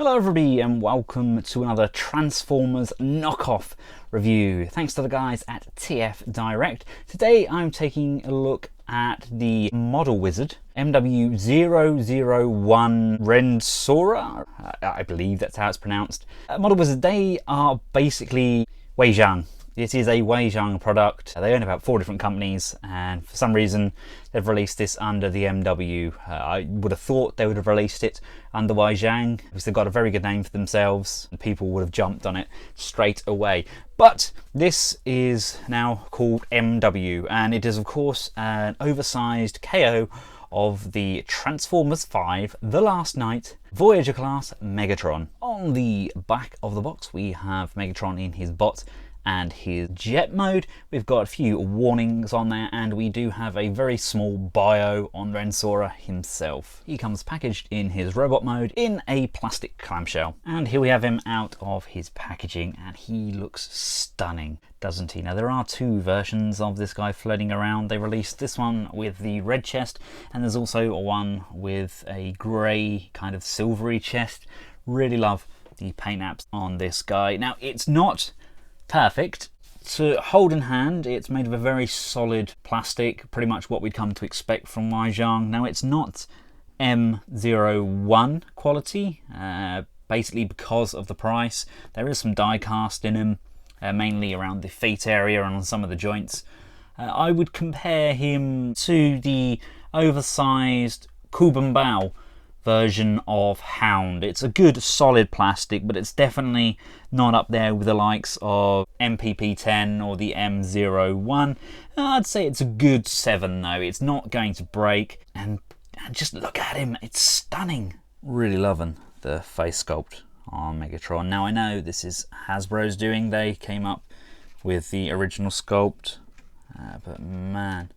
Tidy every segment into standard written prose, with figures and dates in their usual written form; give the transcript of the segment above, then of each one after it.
Hello everybody and welcome to another Transformers knockoff review. Thanks to the guys at TF Direct. Today I'm taking a look at the Model Wizard MW-001 Rendsora. I believe that's how it's pronounced. Model Wizard, they are basically Wei Jiang. It is a Wei Jiang product. They own about 4 different companies, and for some reason they've released this under the MW. I would have thought they would have released it under Wei Jiang because they've got a very good name for themselves and people would have jumped on it straight away. But this is now called MW, and it is of course an oversized KO of the Transformers 5 The Last Night Voyager class Megatron. On the back of the box we have Megatron in his bot and his jet mode. We've got a few warnings on there, and we do have a very small bio on Rendsora himself. He comes packaged in his robot mode in a plastic clamshell, and here we have him out of his packaging, and he looks stunning, doesn't he? Now there are 2 versions of this guy floating around. They released this one with the red chest, and there's also one with a grey kind of silvery chest. Really love the paint apps on this guy. Now it's not perfect to hold in hand. It's made of a very solid plastic, pretty much what we'd come to expect from Wei Jiang. Now it's not M01 quality, basically because of the price. There is some die cast in him, mainly around the feet area and on some of the joints. I would compare him to the oversized Bao version of Hound. It's a good solid plastic, but it's definitely not up there with the likes of MPP-10 or the M01. I'd say it's a good 7 though. It's not going to break, and just look at him, it's stunning. Really loving the face sculpt on Megatron. Now I know this is Hasbro's doing, they came up with the original sculpt, but man,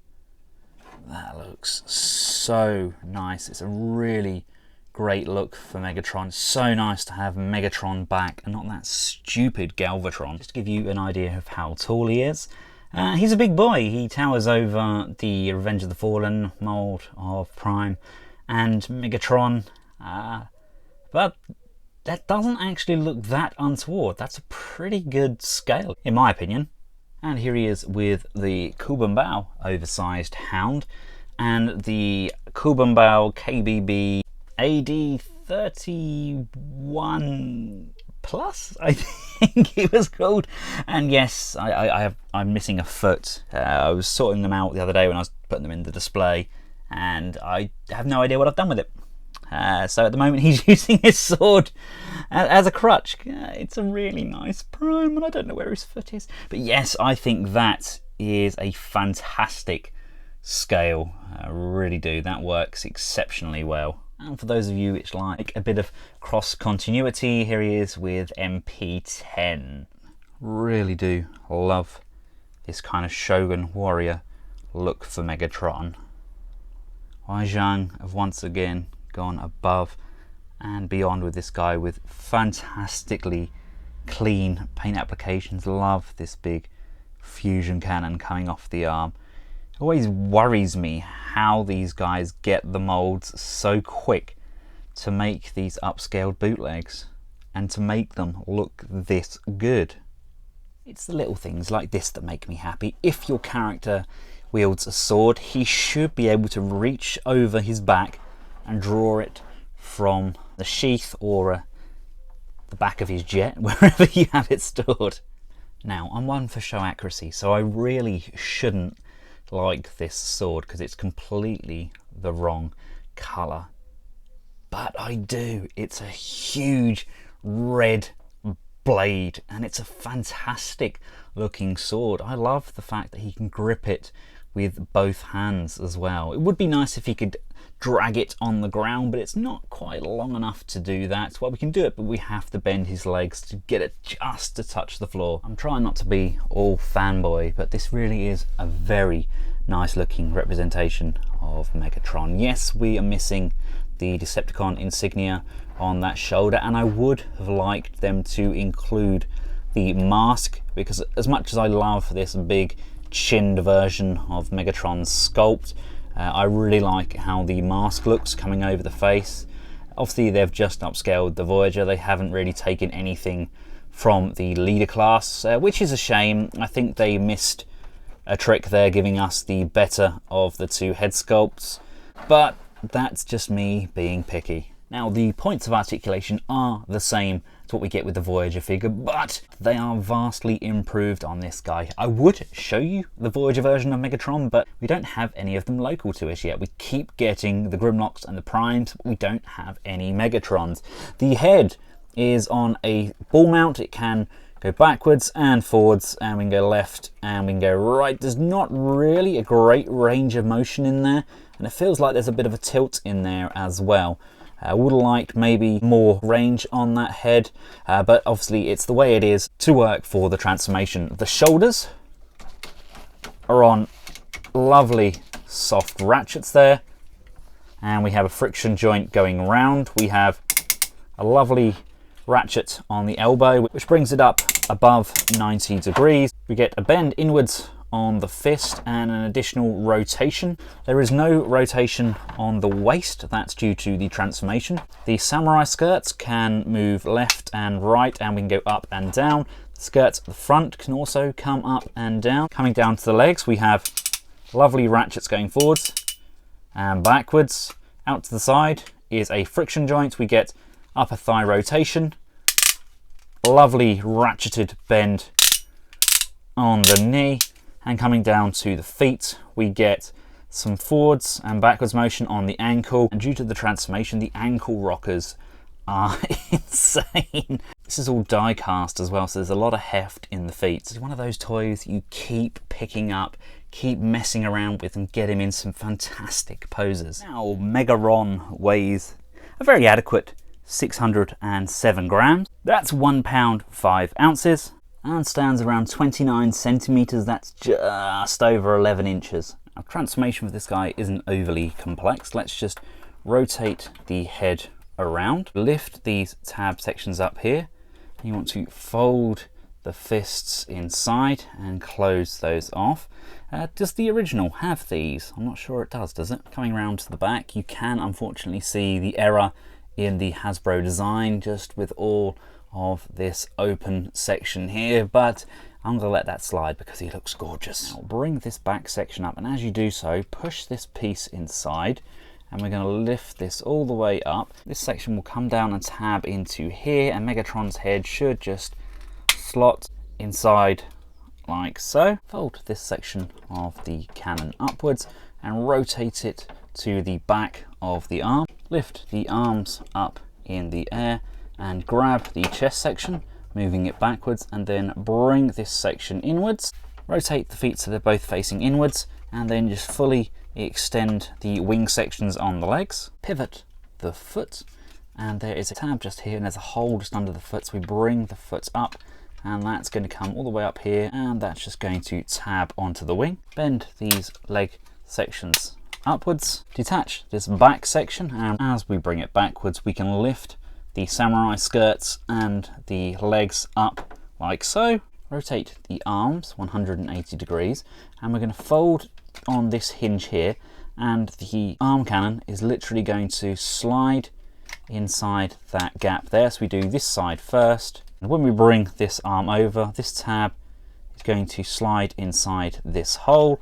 that looks so nice. It's a really great look for Megatron. It's so nice to have Megatron back and not that stupid Galvatron. Just to give you an idea of how tall he is. He's a big boy. He towers over the Revenge of the Fallen mold of Prime and Megatron. But that doesn't actually look that untoward. That's a pretty good scale, in my opinion. And here he is with the Bao oversized Hound and the Bao KBB AD31 Plus, I think it was called. And yes, I'm missing a foot. I was sorting them out the other day when I was putting them in the display, and I have no idea what I've done with it. So at the moment he's using his sword as a crutch. It's a really nice Prime, and I don't know where his foot is. But yes, I think that is a fantastic scale. I really do. That works exceptionally well. And for those of you which like a bit of cross continuity, here he is with MP-10. Really do love this kind of Shogun warrior look for Megatron. Wei Jiang have once again gone above and beyond with this guy with fantastically clean paint applications. Love this big fusion cannon coming off the arm. It always worries me how these guys get the molds so quick to make these upscaled bootlegs and to make them look this good. It's the little things like this that make me happy. If your character wields a sword, he should be able to reach over his back and draw it from the sheath or the back of his jet, wherever you have it stored. Now, I'm one for show accuracy, so I really shouldn't like this sword because it's completely the wrong colour. But I do. It's a huge red blade, and it's a fantastic looking sword. I love the fact that he can grip it with both hands as well. It would be nice if he could drag it on the ground, but it's not quite long enough to do that. Well, we can do it, but we have to bend his legs to get it just to touch the floor. I'm trying not to be all fanboy, but this really is a very nice looking representation of Megatron. Yes, we are missing the Decepticon insignia on that shoulder, and I would have liked them to include the mask, because as much as I love this big chinned version of Megatron's sculpt, I really like how the mask looks coming over the face. Obviously they've just upscaled the Voyager. They haven't really taken anything from the leader class, which is a shame. I think they missed a trick there, giving us the better of the two head sculpts, but that's just me being picky. Now, the points of articulation are the same as what we get with the Voyager figure, but they are vastly improved on this guy. I would show you the Voyager version of Megatron, but we don't have any of them local to us yet. We keep getting the Grimlocks and the Primes, but we don't have any Megatrons. The head is on a ball mount. It can go backwards and forwards, and we can go left and we can go right. There's not really a great range of motion in there, and it feels like there's a bit of a tilt in there as well. I would like maybe more range on that head, but obviously it's the way it is to work for the transformation. The shoulders are on lovely soft ratchets there, and we have a friction joint going round. We have a lovely ratchet on the elbow, which brings it up above 90 degrees. We get a bend inwards on the fist and an additional rotation. There is no rotation on the waist, that's due to the transformation. The samurai skirts can move left and right, and we can go up and down. The skirts at the front can also come up and down. Coming down to the legs, we have lovely ratchets going forwards and backwards. Out to the side is a friction joint. We get upper thigh rotation, lovely ratcheted bend on the knee, and coming down to the feet, we get some forwards and backwards motion on the ankle. And due to the transformation, the ankle rockers are insane. This is all die cast as well, so there's a lot of heft in the feet. It's one of those toys you keep picking up, keep messing around with, and get him in some fantastic poses. Now, Megatron weighs a very adequate 607 grams. That's 1 pound 5 ounces. And stands around 29 centimeters. That's just over 11 inches. Now, transformation for this guy isn't overly complex. Let's just rotate the head around, lift these tab sections up here. You want to fold the fists inside and close those off. Does the original have these? I'm not sure it does it? Coming around to the back, you can unfortunately see the error in the Hasbro design, just with all of this open section here, but I'm gonna let that slide because he looks gorgeous. Now, bring this back section up, and as you do so, push this piece inside, and we're gonna lift this all the way up. This section will come down and tab into here, and Megatron's head should just slot inside like so. Fold this section of the cannon upwards and rotate it to the back of the arm. Lift the arms up in the air and grab the chest section, moving it backwards, and then bring this section inwards. Rotate the feet so they're both facing inwards, and then just fully extend the wing sections on the legs. Pivot the foot, and there is a tab just here, and there's a hole just under the foot, so we bring the foot up, and that's going to come all the way up here, and that's just going to tab onto the wing. Bend these leg sections upwards, detach this back section, and as we bring it backwards, we can lift the samurai skirts and the legs up like so. Rotate the arms 180 degrees, and we're going to fold on this hinge here, and the arm cannon is literally going to slide inside that gap there. So we do this side first, and when we bring this arm over, this tab is going to slide inside this hole,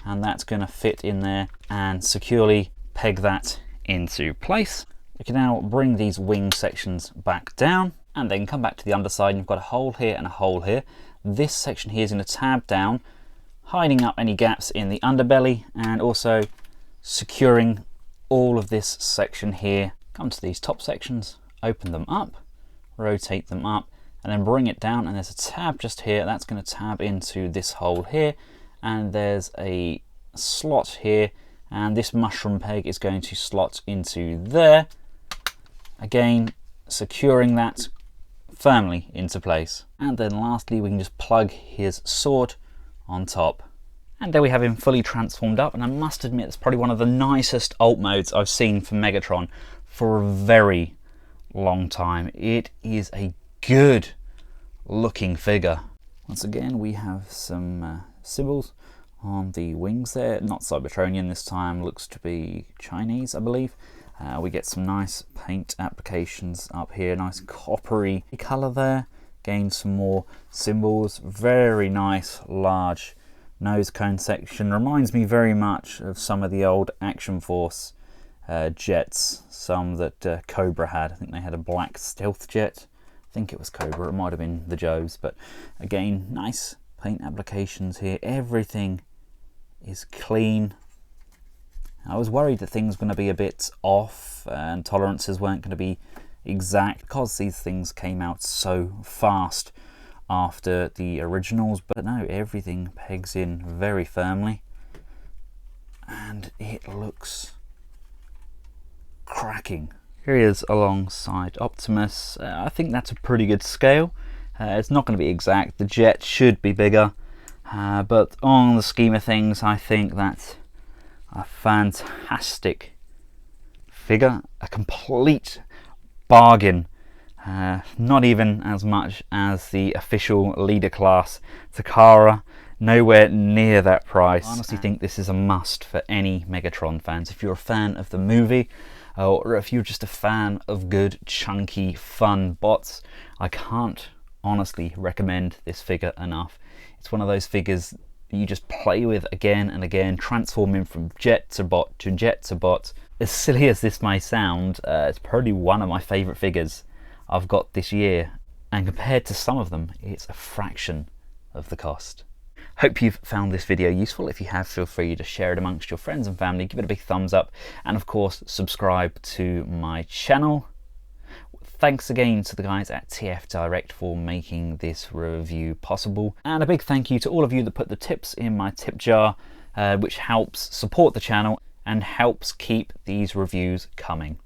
and that's going to fit in there and securely peg that into place. We can now bring these wing sections back down, and then come back to the underside, and you've got a hole here and a hole here. This section here is going to tab down, hiding up any gaps in the underbelly, and also securing all of this section here. Come to these top sections, open them up, rotate them up, and then bring it down, and there's a tab just here that's going to tab into this hole here, and there's a slot here, and this mushroom peg is going to slot into there, again securing that firmly into place. And then lastly, we can just plug his sword on top, and there we have him fully transformed up. And I must admit, it's probably one of the nicest alt modes I've seen for Megatron for a very long time. It is a good looking figure. Once again, we have some symbols on the wings there, not Cybertronian this time, looks to be Chinese, I believe. We get some nice paint applications up here, nice coppery colour there. Gain some more symbols. Very nice large nose cone section. Reminds me very much of some of the old Action Force jets, some that Cobra had. I think they had a black stealth jet. I think it was Cobra, it might have been the Joes, but again, nice paint applications here. Everything is clean. I was worried that things were going to be a bit off and tolerances weren't going to be exact because these things came out so fast after the originals, but no, everything pegs in very firmly and it looks cracking. Here he is alongside Optimus. I think that's a pretty good scale. It's not going to be exact, the jet should be bigger, but on the scheme of things I think that's a fantastic figure, a complete bargain. Not even as much as the official leader class Takara, nowhere near that price. I honestly think this is a must for any Megatron fans. If you're a fan of the movie, or if you're just a fan of good, chunky, fun bots, I can't honestly recommend this figure enough. It's one of those figures that you just play with again and again, transforming from jet to bot to jet to bot. As silly as this may sound, it's probably one of my favourite figures I've got this year, and compared to some of them, it's a fraction of the cost. Hope you've found this video useful. If you have, feel free to share it amongst your friends and family, give it a big thumbs up, and of course subscribe to my channel. Thanks again to the guys at TF Direct for making this review possible, and a big thank you to all of you that put the tips in my tip jar, which helps support the channel and helps keep these reviews coming.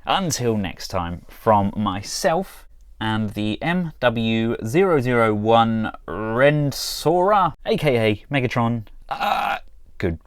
Until next time, from myself and the MW-001 Rendsora, aka Megatron, good